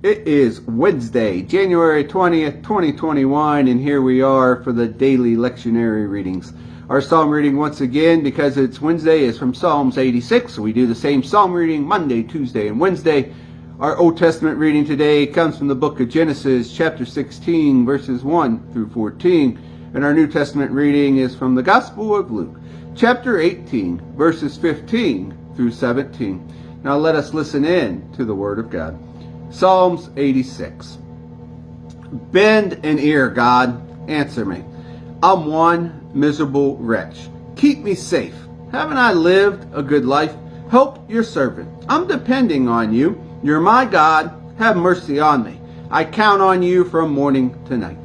It is Wednesday, January 20th, 2021, and here we are for the daily lectionary readings. Our psalm reading, once again, because it's Wednesday, is from Psalms 86. We do the same psalm reading Monday, Tuesday, and Wednesday. Our Old Testament reading today comes from the book of Genesis, chapter 16, verses 1 through 14. And our New Testament reading is from the Gospel of Luke, chapter 18, verses 15 through 17. Now let us listen in to the Word of God. Psalms 86. Bend an ear, God, answer me. I'm one miserable wretch. Keep me safe. Haven't I lived a good life? Help your servant. I'm depending on you. You're my God. Have mercy on me. I count on you from morning to night.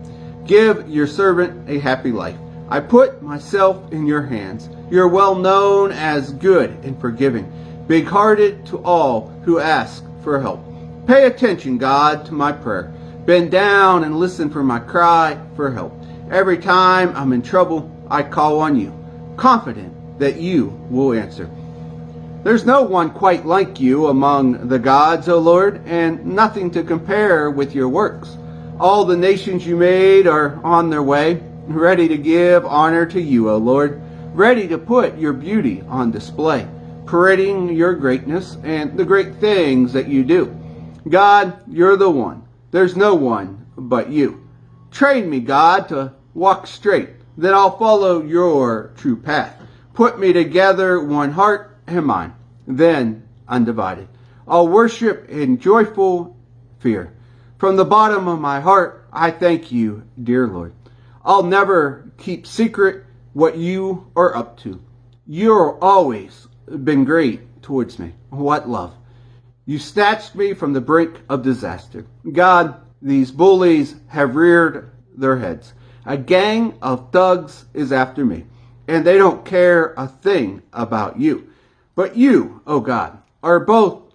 Give your servant a happy life. I put myself in your hands. You're well known as good and forgiving, big-hearted to all who ask for help. Pay attention, God, to my prayer. Bend down and listen for my cry for help. Every time I'm in trouble, I call on you, confident that you will answer. There's no one quite like you among the gods, O Lord, and nothing to compare with your works. All the nations you made are on their way, ready to give honor to you, O Lord, ready to put your beauty on display, parading your greatness and the great things that you do. God, you're the one. There's no one but you. Train me, God, to walk straight. Then I'll follow your true path. Put me together, one heart and mind, then undivided. I'll worship in joyful fear. From the bottom of my heart, I thank you, dear Lord. I'll never keep secret what you are up to. You've always been great towards me. What love. You snatched me from the brink of disaster. God, these bullies have reared their heads. A gang of thugs is after me, and they don't care a thing about you. But you, oh God, are both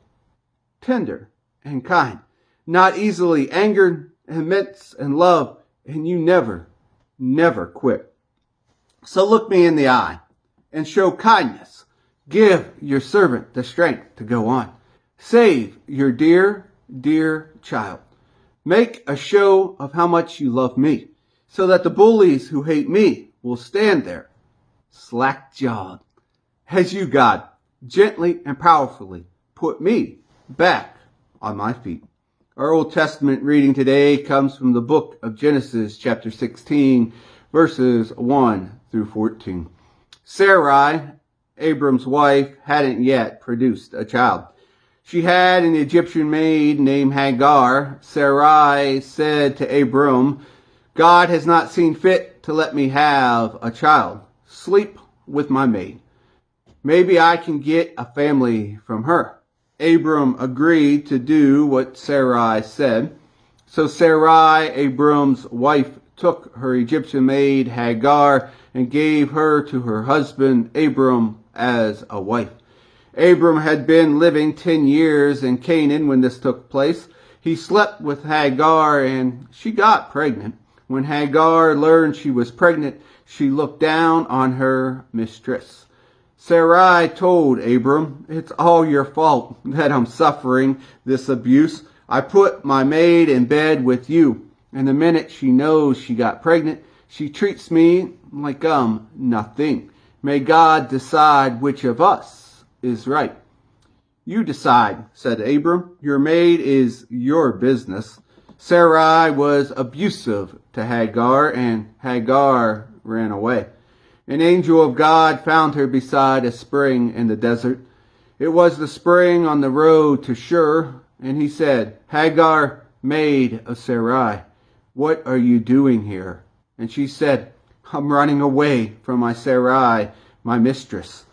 tender and kind, not easily angered, immense in love, and you never quit. So look me in the eye and show kindness. Give your servant the strength to go on. Save your dear, dear child. Make a show of how much you love me, so that the bullies who hate me will stand there, slack-jawed, as you, God, gently and powerfully put me back on my feet. Our Old Testament reading today comes from the book of Genesis, chapter 16, verses 1 through 14. Sarai, Abram's wife, hadn't yet produced a child. She had an Egyptian maid named Hagar. Sarai said to Abram, God has not seen fit to let me have a child. Sleep with my maid. Maybe I can get a family from her. Abram agreed to do what Sarai said. So Sarai, Abram's wife, took her Egyptian maid Hagar and gave her to her husband Abram as a wife. Abram had been living 10 years in Canaan when this took place. He slept with Hagar and she got pregnant. When Hagar learned she was pregnant, she looked down on her mistress. Sarai told Abram, it's all your fault that I'm suffering this abuse. I put my maid in bed with you, and the minute she knows she got pregnant, she treats me like I'm nothing. May God decide which of us is right. You decide, said Abram. Your maid is your business. Sarai was abusive to Hagar, and Hagar ran away. An angel of God found her beside a spring in the desert. It was the spring on the road to Shur, and he said, Hagar, maid of Sarai, what are you doing here? And she said, I'm running away from my Sarai, my mistress.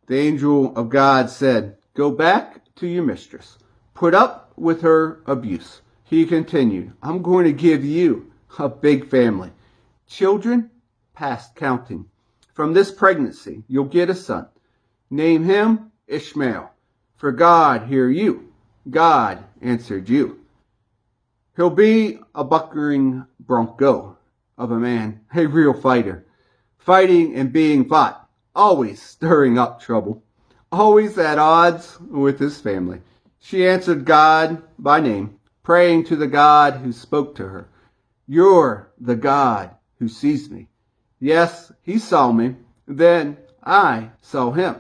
The angel of God said, go back to your mistress. Put up with her abuse. He continued, I'm going to give you a big family. Children past counting. From this pregnancy, you'll get a son. Name him Ishmael. For God hear you. God answered you. He'll be a buckling bronco of a man, a real fighter, fighting and being fought, always stirring up trouble, always at odds with his family. She answered God by name. praying to the God who spoke to her. You're the God who sees me. Yes, he saw me. Then I saw him.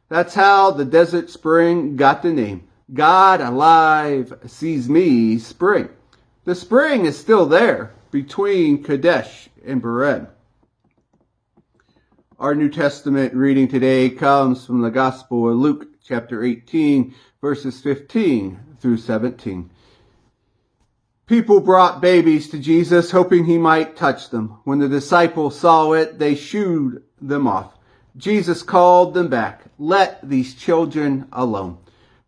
That's how the desert spring got the name. God alive sees me spring. The spring is still there between Kadesh and Bered. Our New Testament reading today comes from the Gospel of Luke, chapter 18, verses 15 through 17. People brought babies to Jesus, hoping he might touch them. When the disciples saw it, they shooed them off. Jesus called them back. Let these children alone.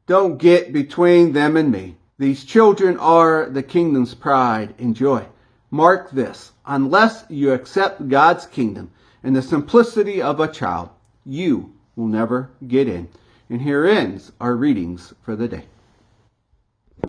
Don't get between them and me. These children are the kingdom's pride and joy. Mark this, unless you accept God's kingdom and the simplicity of a child, you will never get in. And here ends our readings for the day.